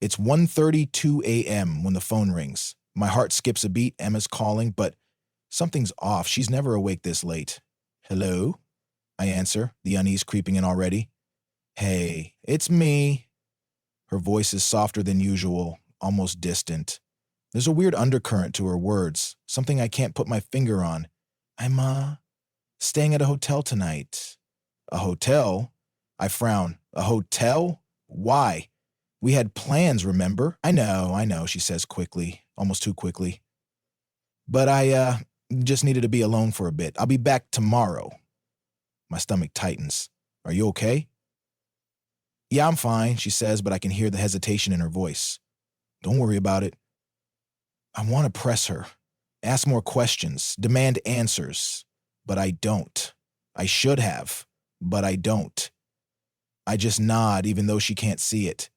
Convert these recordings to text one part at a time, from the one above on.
It's 1:32 a.m. when the phone rings. My heart skips a beat. Emma's calling, but something's off. She's never awake this late. Hello? I answer, the unease creeping in already. Hey, it's me. Her voice is softer than usual, almost distant. There's a weird undercurrent to her words, something I can't put my finger on. I'm staying at a hotel tonight. A hotel? I frown. A hotel? Why? We had plans, remember? I know, she says quickly, almost too quickly. But I just needed to be alone for a bit. I'll be back tomorrow. My stomach tightens. Are you okay? Yeah, I'm fine, she says, but I can hear the hesitation in her voice. Don't worry about it. I want to press her, ask more questions, demand answers, but I don't. I should have, but I don't. I just nod even though she can't see it.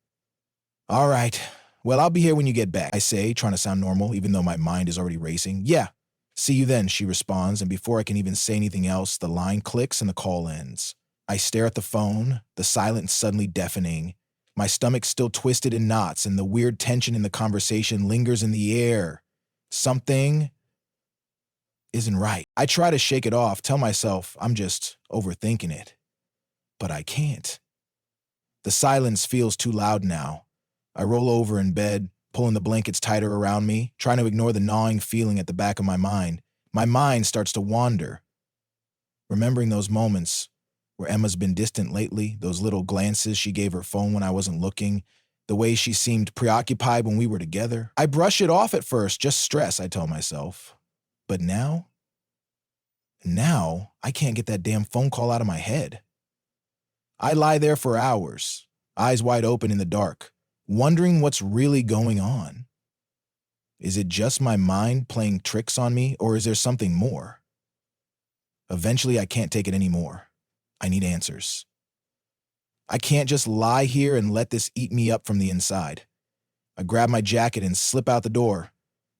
All right, well, I'll be here when you get back, I say, trying to sound normal, even though my mind is already racing. Yeah, see you then, she responds, and before I can even say anything else, the line clicks and the call ends. I stare at the phone, the silence suddenly deafening. My stomach still twisted in knots, and the weird tension in the conversation lingers in the air. Something isn't right. I try to shake it off, tell myself I'm just overthinking it. But I can't. The silence feels too loud now. I roll over in bed, pulling the blankets tighter around me, trying to ignore the gnawing feeling at the back of my mind. My mind starts to wander. Remembering those moments where Emma's been distant lately, those little glances she gave her phone when I wasn't looking, the way she seemed preoccupied when we were together. I brush it off at first, just stress, I tell myself. But now I can't get that damn phone call out of my head. I lie there for hours, eyes wide open in the dark, wondering what's really going on. Is it just my mind playing tricks on me, or is there something more? Eventually, I can't take it anymore. I need answers. I can't just lie here and let this eat me up from the inside. I grab my jacket and slip out the door,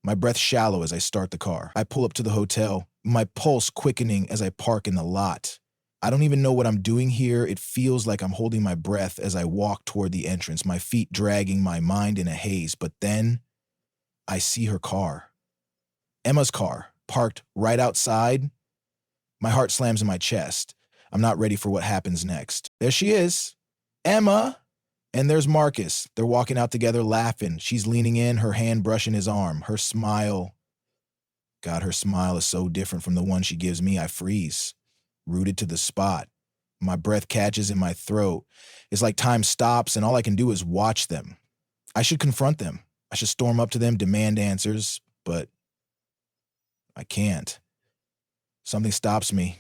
my breath shallow as I start the car. I pull up to the hotel, my pulse quickening as I park in the lot. I don't even know what I'm doing here. It feels like I'm holding my breath as I walk toward the entrance, my feet dragging, my mind in a haze. But then I see her car. Emma's car, parked right outside. My heart slams in my chest. I'm not ready for what happens next. There she is, Emma. And there's Marcus. They're walking out together laughing. She's leaning in, her hand brushing his arm. Her smile. God, her smile is so different from the one she gives me. I freeze, rooted to the spot. My breath catches in my throat. It's like time stops and all I can do is watch them. I should confront them. I should storm up to them, demand answers, but I can't. Something stops me.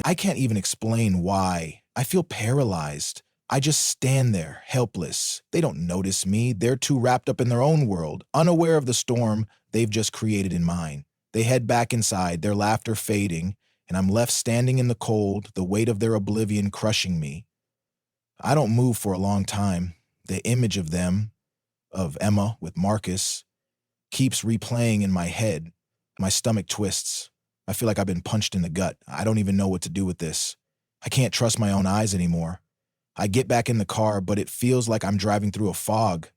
I can't even explain why. I feel paralyzed. I just stand there, helpless. They don't notice me. They're too wrapped up in their own world, unaware of the storm they've just created in mine. They head back inside, their laughter fading, and I'm left standing in the cold, the weight of their oblivion crushing me. I don't move for a long time. The image of them, of Emma with Marcus, keeps replaying in my head. My stomach twists. I feel like I've been punched in the gut. I don't even know what to do with this. I can't trust my own eyes anymore. I get back in the car, but it feels like I'm driving through a fog.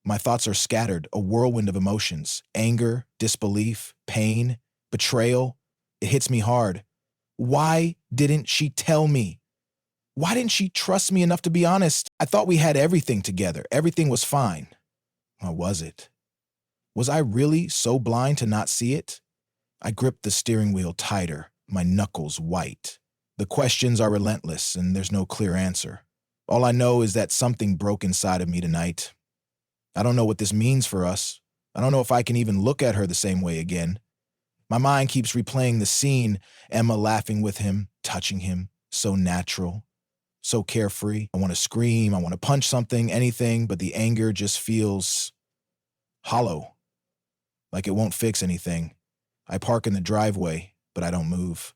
My thoughts are scattered, a whirlwind of emotions. Anger, disbelief, pain, betrayal. It hits me hard. Why didn't she tell me? Why didn't she trust me enough to be honest? I thought we had everything together. Everything was fine. Or was it? Was I really so blind to not see it? I grip the steering wheel tighter, my knuckles white. The questions are relentless, and there's no clear answer. All I know is that something broke inside of me tonight. I don't know what this means for us. I don't know if I can even look at her the same way again. My mind keeps replaying the scene, Emma laughing with him, touching him, so natural, so carefree. I want to scream, I want to punch something, anything, but the anger just feels hollow, like it won't fix anything. I park in the driveway, but I don't move.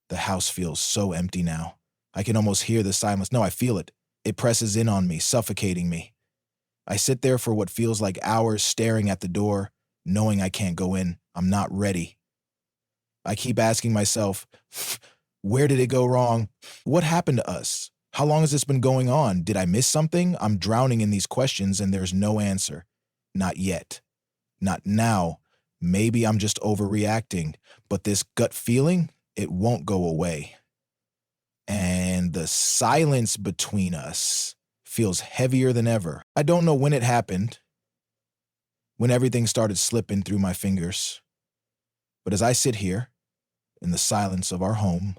The house feels so empty now. I can almost hear the silence. No, I feel it. It presses in on me, suffocating me. I sit there for what feels like hours staring at the door, knowing I can't go in. I'm not ready. I keep asking myself, where did it go wrong? What happened to us? How long has this been going on? Did I miss something? I'm drowning in these questions and there's no answer. Not yet. Not now. Maybe I'm just overreacting, but this gut feeling, it won't go away. And the silence between us feels heavier than ever. I don't know when it happened, when everything started slipping through my fingers. But as I sit here, in the silence of our home,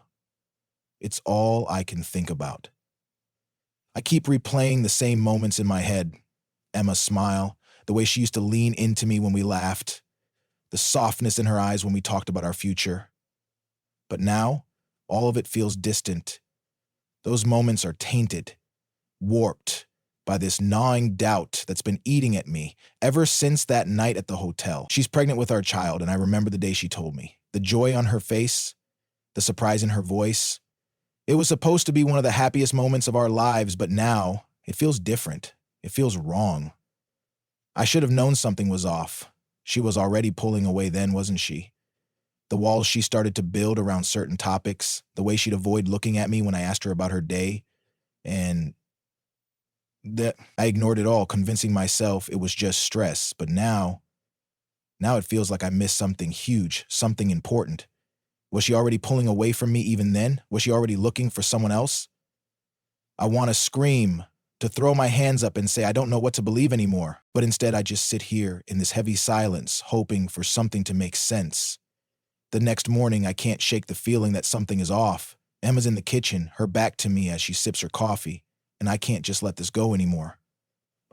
it's all I can think about. I keep replaying the same moments in my head. Emma's smile, the way she used to lean into me when we laughed, the softness in her eyes when we talked about our future. But now, all of it feels distant. Those moments are tainted, warped by this gnawing doubt that's been eating at me ever since that night at the hotel. She's pregnant with our child, and I remember the day she told me. The joy on her face, the surprise in her voice. It was supposed to be one of the happiest moments of our lives, but now it feels different. It feels wrong. I should have known something was off. She was already pulling away then, wasn't she? The walls she started to build around certain topics, the way she'd avoid looking at me when I asked her about her day, and that I ignored it all, convincing myself it was just stress. But now it feels like I missed something huge, something important. Was she already pulling away from me even then? Was she already looking for someone else? I want to scream, to throw my hands up and say I don't know what to believe anymore. But instead I just sit here in this heavy silence, hoping for something to make sense. The next morning I can't shake the feeling that something is off. Emma's in the kitchen, her back to me as she sips her coffee, and I can't just let this go anymore.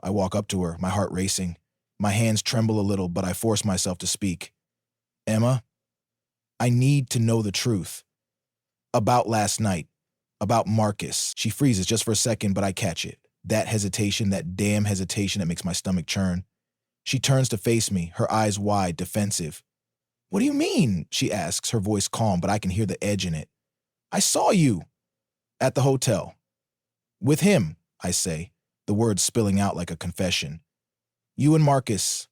I walk up to her, my heart racing. My hands tremble a little, but I force myself to speak. Emma, I need to know the truth. About last night. About Marcus. She freezes just for a second, but I catch it. That hesitation, that damn hesitation that makes my stomach churn. She turns to face me, her eyes wide, defensive. What do you mean? She asks, her voice calm, but I can hear the edge in it. I saw you. At the hotel. With him, I say, the words spilling out like a confession. You and Marcus.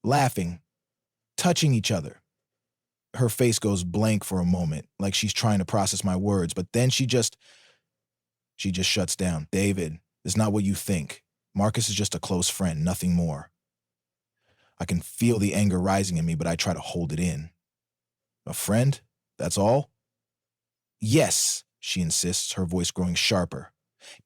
Laughing. Touching each other. Her face goes blank for a moment, like she's trying to process my words, but then she just shuts down. David, it's not what you think. Marcus is just a close friend, nothing more. I can feel the anger rising in me, but I try to hold it in. A friend? That's all? Yes, she insists, her voice growing sharper.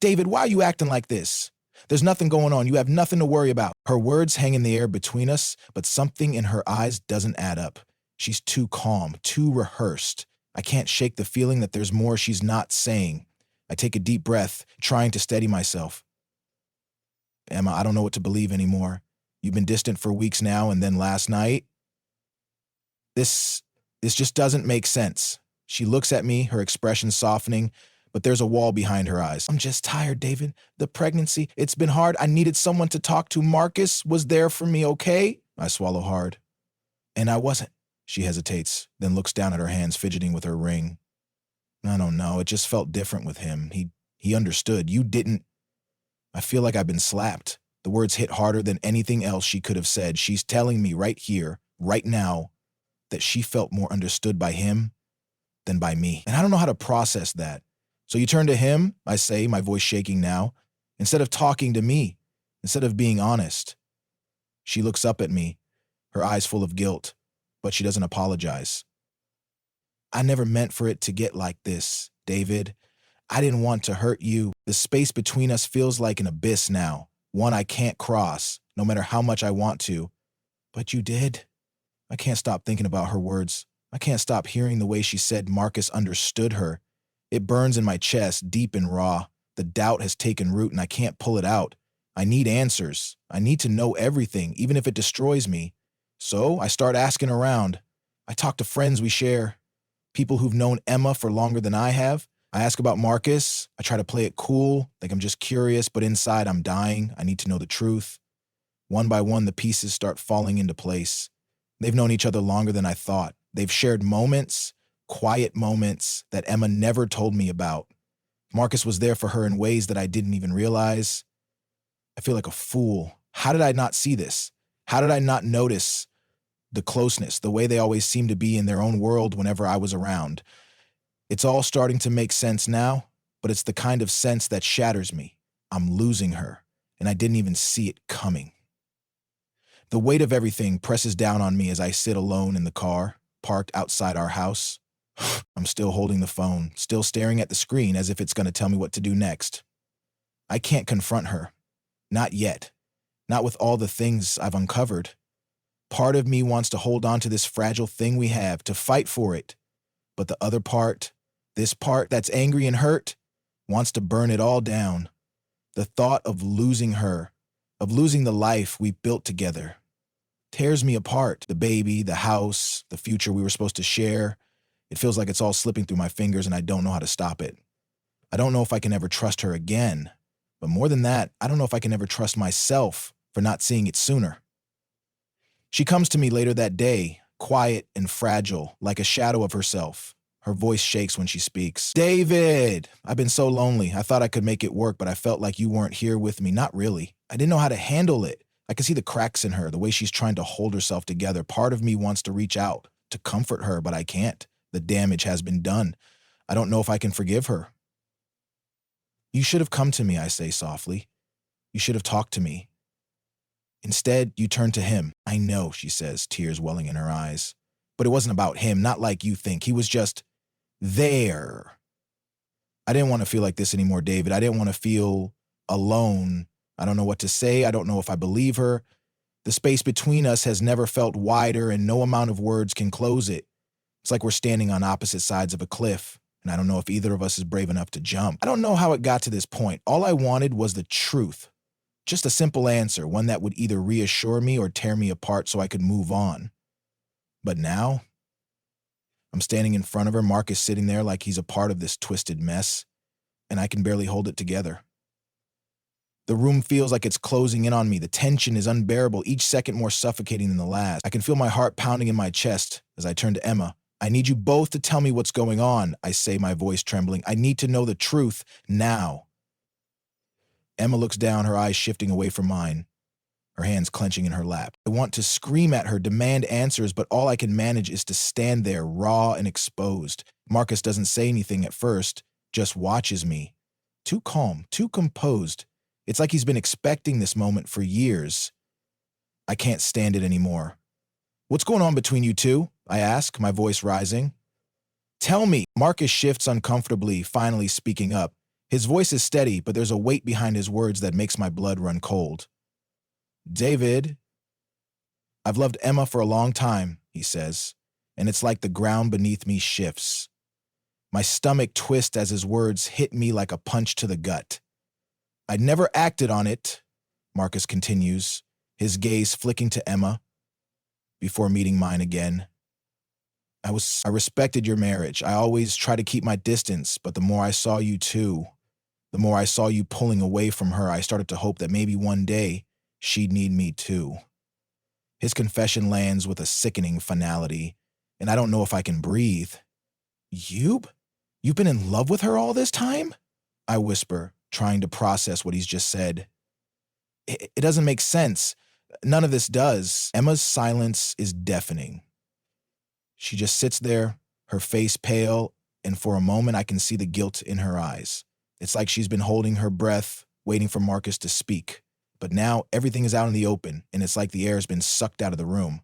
David, why are you acting like this? There's nothing going on. You have nothing to worry about. Her words hang in the air between us, but something in her eyes doesn't add up. She's too calm, too rehearsed. I can't shake the feeling that there's more she's not saying. I take a deep breath, trying to steady myself. Emma, I don't know what to believe anymore. You've been distant for weeks now, and then last night? This just doesn't make sense. She looks at me, her expression softening, but there's a wall behind her eyes. I'm just tired, David. The pregnancy, it's been hard. I needed someone to talk to. Marcus was there for me, okay? I swallow hard. And I wasn't. She hesitates, then looks down at her hands, fidgeting with her ring. I don't know, it just felt different with him. He understood. You didn't. I feel like I've been slapped. The words hit harder than anything else she could have said. She's telling me right here, right now, that she felt more understood by him than by me. And I don't know how to process that. So you turn to him, I say, my voice shaking now, instead of talking to me, instead of being honest. She looks up at me, her eyes full of guilt, but she doesn't apologize. I never meant for it to get like this, David. I didn't want to hurt you. The space between us feels like an abyss now, one I can't cross, no matter how much I want to. But you did. I can't stop thinking about her words. I can't stop hearing the way she said Marcus understood her. It burns in my chest, deep and raw. The doubt has taken root and I can't pull it out. I need answers. I need to know everything, even if it destroys me. So I start asking around. I talk to friends we share, people who've known Emma for longer than I have. I ask about Marcus. I try to play it cool, like I'm just curious, but inside I'm dying. I need to know the truth. One by one, the pieces start falling into place. They've known each other longer than I thought. They've shared moments, quiet moments that Emma never told me about. Marcus was there for her in ways that I didn't even realize. I feel like a fool. How did I not see this? How did I not notice the closeness, the way they always seemed to be in their own world whenever I was around? It's all starting to make sense now, but it's the kind of sense that shatters me. I'm losing her, and I didn't even see it coming. The weight of everything presses down on me as I sit alone in the car, parked outside our house. I'm still holding the phone, still staring at the screen as if it's going to tell me what to do next. I can't confront her. Not yet. Not with all the things I've uncovered. Part of me wants to hold on to this fragile thing we have, to fight for it. But the other part, this part that's angry and hurt, wants to burn it all down. The thought of losing her, of losing the life we built together, tears me apart. The baby, the house, the future we were supposed to share. It feels like it's all slipping through my fingers and I don't know how to stop it. I don't know if I can ever trust her again. But more than that, I don't know if I can ever trust myself for not seeing it sooner. She comes to me later that day, quiet and fragile, like a shadow of herself. Her voice shakes when she speaks. "David, I've been so lonely. I thought I could make it work, but I felt like you weren't here with me. Not really. I didn't know how to handle it." I can see the cracks in her, the way she's trying to hold herself together. Part of me wants to reach out, to comfort her, but I can't. The damage has been done. I don't know if I can forgive her. "You should have come to me," I say softly. "You should have talked to me. Instead, you turned to him." "I know," she says, tears welling in her eyes. "But it wasn't about him, not like you think. He was just there." I didn't want to feel like this anymore, David. I didn't want to feel alone. I don't know what to say. I don't know if I believe her. The space between us has never felt wider, and no amount of words can close it. It's like we're standing on opposite sides of a cliff, and I don't know if either of us is brave enough to jump. I don't know how it got to this point. All I wanted was the truth. Just a simple answer, one that would either reassure me or tear me apart so I could move on. But now, I'm standing in front of her, Mark is sitting there like he's a part of this twisted mess, and I can barely hold it together. The room feels like it's closing in on me. The tension is unbearable, each second more suffocating than the last. I can feel my heart pounding in my chest as I turn to Emma. "I need you both to tell me what's going on," I say, my voice trembling. "I need to know the truth now." Emma looks down, her eyes shifting away from mine, her hands clenching in her lap. I want to scream at her, demand answers, but all I can manage is to stand there, raw and exposed. Marcus doesn't say anything at first, just watches me. Too calm, too composed. It's like he's been expecting this moment for years. I can't stand it anymore. "What's going on between you two?" I ask, my voice rising. "Tell me." Marcus shifts uncomfortably, finally speaking up. His voice is steady, but there's a weight behind his words that makes my blood run cold. "David, I've loved Emma for a long time," he says, and it's like the ground beneath me shifts. My stomach twists as his words hit me like a punch to the gut. "I'd never acted on it," Marcus continues, his gaze flicking to Emma before meeting mine again. I respected your marriage. I always try to keep my distance, but the more I saw you too, the more I saw you pulling away from her, I started to hope that maybe one day she'd need me too." His confession lands with a sickening finality, and I don't know if I can breathe. You've been in love with her all this time?" I whisper, trying to process what he's just said. It doesn't make sense. None of this does." Emma's silence is deafening. She just sits there, her face pale, and for a moment I can see the guilt in her eyes. It's like she's been holding her breath, waiting for Marcus to speak. But now everything is out in the open, and it's like the air has been sucked out of the room.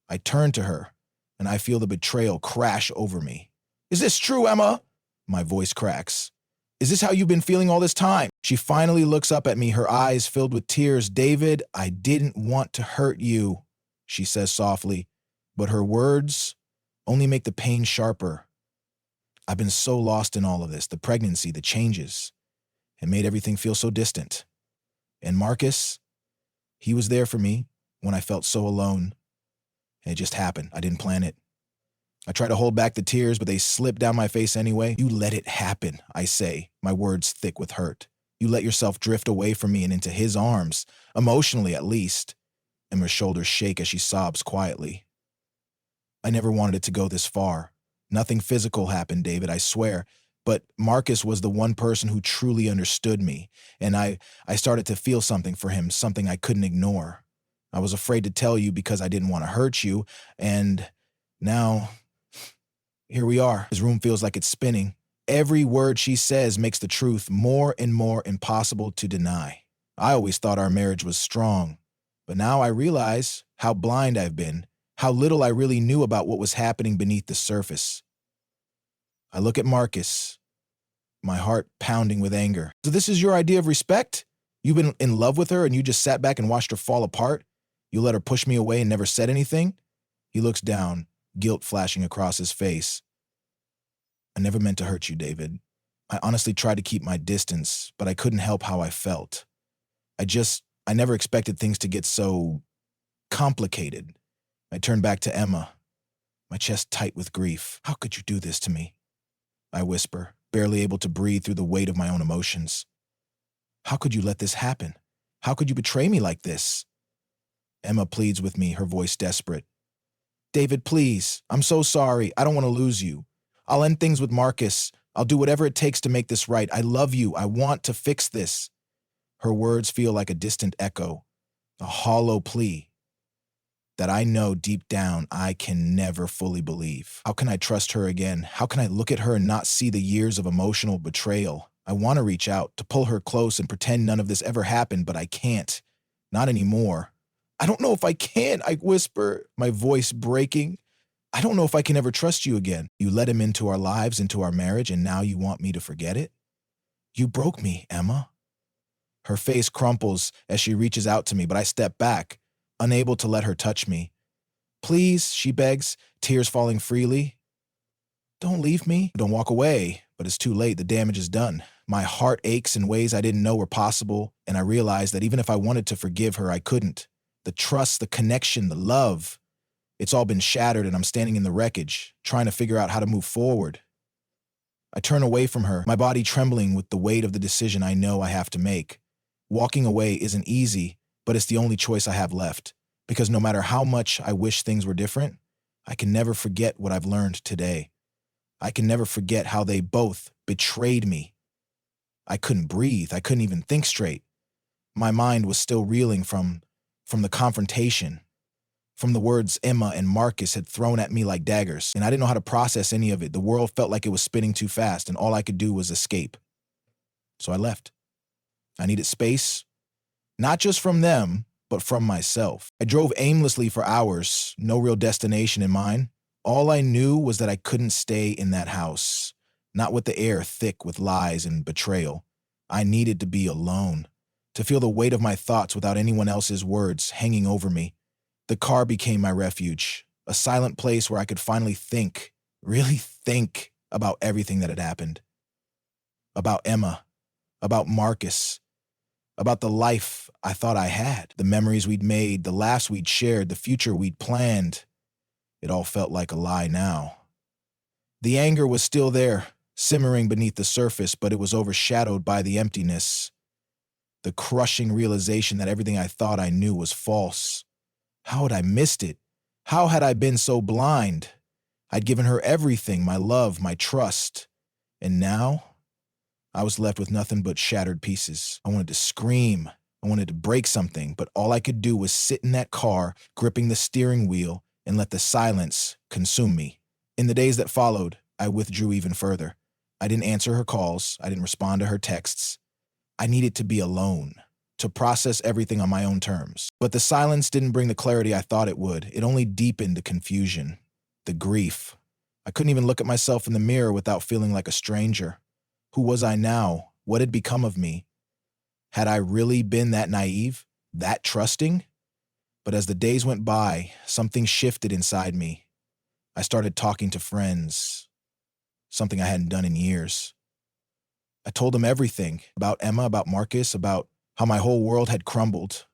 I turn to her, and I feel the betrayal crash over me. "Is this true, Emma?" My voice cracks. "Is this how you've been feeling all this time?" She finally looks up at me, her eyes filled with tears. "David, I didn't want to hurt you," she says softly, but her words only make the pain sharper. I've been so lost in all of this, the pregnancy, the changes. It made everything feel so distant. And Marcus, he was there for me when I felt so alone. And it just happened. I didn't plan it. I try to hold back the tears, but they slip down my face anyway. "You let it happen," I say, my words thick with hurt. "You let yourself drift away from me and into his arms, emotionally at least." Emma's shoulders shake as she sobs quietly. "I never wanted it to go this far. Nothing physical happened, David, I swear. But Marcus was the one person who truly understood me, and I started to feel something for him, something I couldn't ignore. I was afraid to tell you because I didn't want to hurt you, and now, here we are." His room feels like it's spinning. every word she says makes the truth more and more impossible to deny. I always thought our marriage was strong, but now I realize how blind I've been, how little I really knew about what was happening beneath the surface. I look at Marcus, my heart pounding with anger. So this is your idea of respect? You've been in love with her and you just sat back and watched her fall apart? You let her push me away and never said anything? He looks down, guilt flashing across his face. I never meant to hurt you, David. I honestly tried to keep my distance, but I couldn't help how I felt. I never expected things to get so complicated. I turned back to Emma, my chest tight with grief. How could you do this to me? I whisper, barely able to breathe through the weight of my own emotions. How could you let this happen? How could you betray me like this? Emma pleads with me, her voice desperate. David, please. I'm so sorry. I don't want to lose you. I'll end things with Marcus. I'll do whatever it takes to make this right. I love you. I want to fix this. Her words feel like a distant echo, a hollow plea that I know deep down I can never fully believe. How can I trust her again? How can I look at her and not see the years of emotional betrayal? I want to reach out, to pull her close and pretend none of this ever happened, but I can't. Not anymore. I don't know if I can, I whisper, my voice breaking. I don't know if I can ever trust you again. You let him into our lives, into our marriage, and now you want me to forget it? You broke me, Emma. Her face crumples as she reaches out to me, but I step back, unable to let her touch me. Please, she begs, tears falling freely. Don't leave me. Don't walk away. But it's too late. The damage is done. My heart aches in ways I didn't know were possible, and I realized that even if I wanted to forgive her, I couldn't. The trust, the connection, the love, it's all been shattered, and I'm standing in the wreckage, trying to figure out how to move forward. I turn away from her, my body trembling with the weight of the decision I know I have to make. Walking away isn't easy, but it's the only choice I have left, because no matter how much I wish things were different, I can never forget what I've learned today. I can never forget how they both betrayed me. I couldn't breathe. I couldn't even think straight. My mind was still reeling from the confrontation, from the words Emma and Marcus had thrown at me like daggers, and I didn't know how to process any of it. The world felt like it was spinning too fast, and all I could do was escape. So I left. I needed space, not just from them, but from myself. I drove aimlessly for hours, no real destination in mind. All I knew was that I couldn't stay in that house, not with the air thick with lies and betrayal. I needed to be alone, to feel the weight of my thoughts without anyone else's words hanging over me. The car became my refuge, a silent place where I could finally think, really think about everything that had happened. About Emma, about Marcus, about the life I thought I had, the memories we'd made, the laughs we'd shared, the future we'd planned. It all felt like a lie now. The anger was still there, simmering beneath the surface, but it was overshadowed by the emptiness, the crushing realization that everything I thought I knew was false. How had I missed it? How had I been so blind? I'd given her everything, my love, my trust. And now, I was left with nothing but shattered pieces. I wanted to scream. I wanted to break something, but all I could do was sit in that car, gripping the steering wheel, and let the silence consume me. In the days that followed, I withdrew even further. I didn't answer her calls. I didn't respond to her texts. I needed to be alone, to process everything on my own terms. But the silence didn't bring the clarity I thought it would. It only deepened the confusion, the grief. I couldn't even look at myself in the mirror without feeling like a stranger. Who was I now? What had become of me? Had I really been that naive, that trusting? But as the days went by, something shifted inside me. I started talking to friends, something I hadn't done in years. I told them everything about Emma, about Marcus, about how my whole world had crumbled.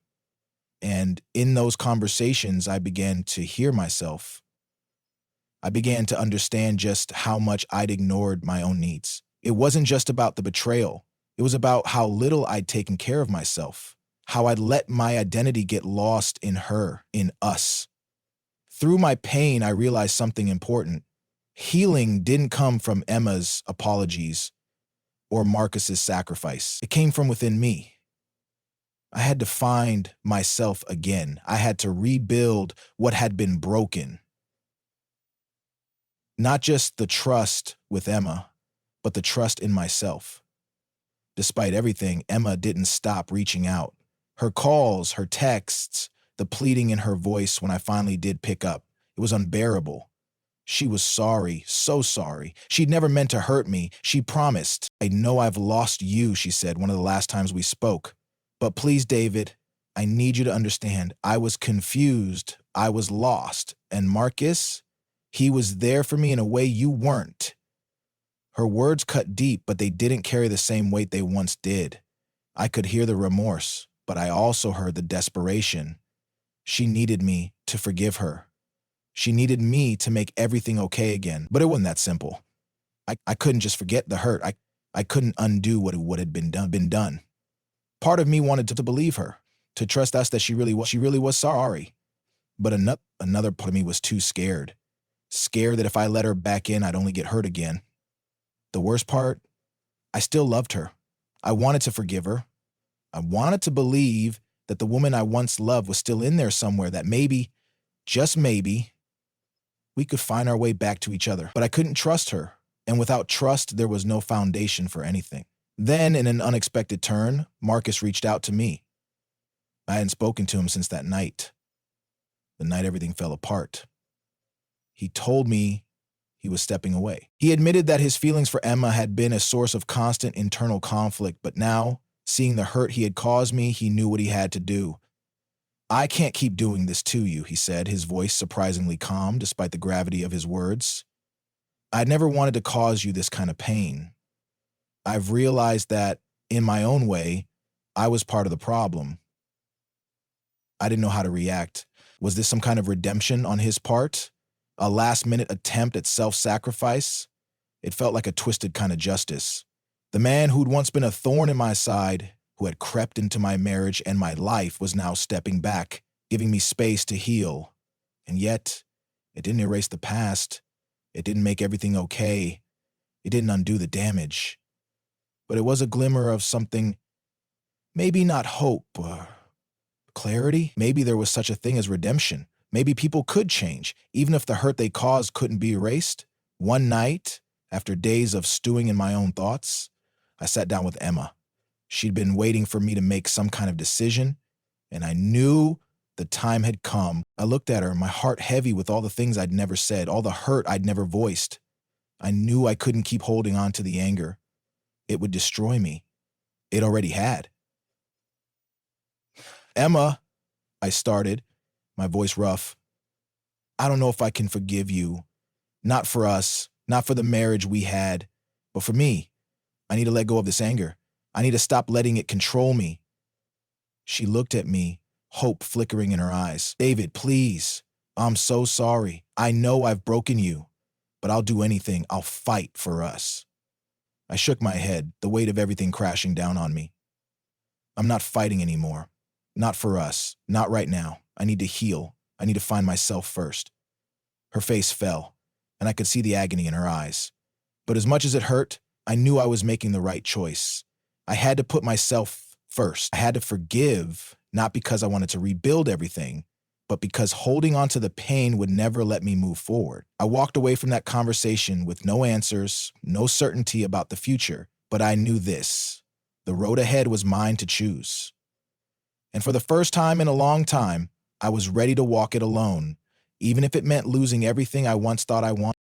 And in those conversations, I began to hear myself. I began to understand just how much I'd ignored my own needs. It wasn't just about the betrayal. It was about how little I'd taken care of myself, how I'd let my identity get lost in her, in us. Through my pain, I realized something important. Healing didn't come from Emma's apologies or Marcus's sacrifice. It came from within me. I had to find myself again. I had to rebuild what had been broken. Not just the trust with Emma, but the trust in myself. Despite everything, Emma didn't stop reaching out. Her calls, her texts, the pleading in her voice when I finally did pick up, it was unbearable. She was sorry, so sorry. She'd never meant to hurt me. She promised. I know I've lost you, she said one of the last times we spoke. But please, David, I need you to understand. I was confused. I was lost. And Marcus, he was there for me in a way you weren't. Her words cut deep, but they didn't carry the same weight they once did. I could hear the remorse, but I also heard the desperation. She needed me to forgive her. She needed me to make everything okay again. But it wasn't that simple. I couldn't just forget the hurt. I couldn't undo what had been done. Part of me wanted to believe her, to trust us that she really was sorry. But another part of me was too scared. Scared that if I let her back in, I'd only get hurt again. The worst part, I still loved her. I wanted to forgive her. I wanted to believe that the woman I once loved was still in there somewhere, that maybe, just maybe, we could find our way back to each other. But I couldn't trust her, and without trust, there was no foundation for anything. Then, in an unexpected turn, Marcus reached out to me. I hadn't spoken to him since that night, the night everything fell apart. He told me he was stepping away. He admitted that his feelings for Emma had been a source of constant internal conflict, but now, seeing the hurt he had caused me, he knew what he had to do. I can't keep doing this to you, he said, his voice surprisingly calm despite the gravity of his words. I'd never wanted to cause you this kind of pain. I've realized that, in my own way, I was part of the problem. I didn't know how to react. Was this some kind of redemption on his part? A last-minute attempt at self-sacrifice? It felt like a twisted kind of justice. The man who'd once been a thorn in my side, who had crept into my marriage and my life, was now stepping back, giving me space to heal. And yet, it didn't erase the past. It didn't make everything okay. It didn't undo the damage. But it was a glimmer of something, maybe not hope, or clarity. Maybe there was such a thing as redemption. Maybe people could change, even if the hurt they caused couldn't be erased. One night, after days of stewing in my own thoughts, I sat down with Emma. She'd been waiting for me to make some kind of decision, and I knew the time had come. I looked at her, my heart heavy with all the things I'd never said, all the hurt I'd never voiced. I knew I couldn't keep holding on to the anger. It would destroy me. It already had. Emma, I started, my voice rough. I don't know if I can forgive you. Not for us, not for the marriage we had, but for me. I need to let go of this anger. I need to stop letting it control me. She looked at me, hope flickering in her eyes. David, please. I'm so sorry. I know I've broken you, but I'll do anything. I'll fight for us. I shook my head, the weight of everything crashing down on me. I'm not fighting anymore. Not for us. Not right now. I need to heal. I need to find myself first. Her face fell, and I could see the agony in her eyes. But as much as it hurt, I knew I was making the right choice. I had to put myself first. I had to forgive, not because I wanted to rebuild everything, but because holding on to the pain would never let me move forward. I walked away from that conversation with no answers, no certainty about the future, but I knew this. The road ahead was mine to choose. And for the first time in a long time, I was ready to walk it alone, even if it meant losing everything I once thought I wanted.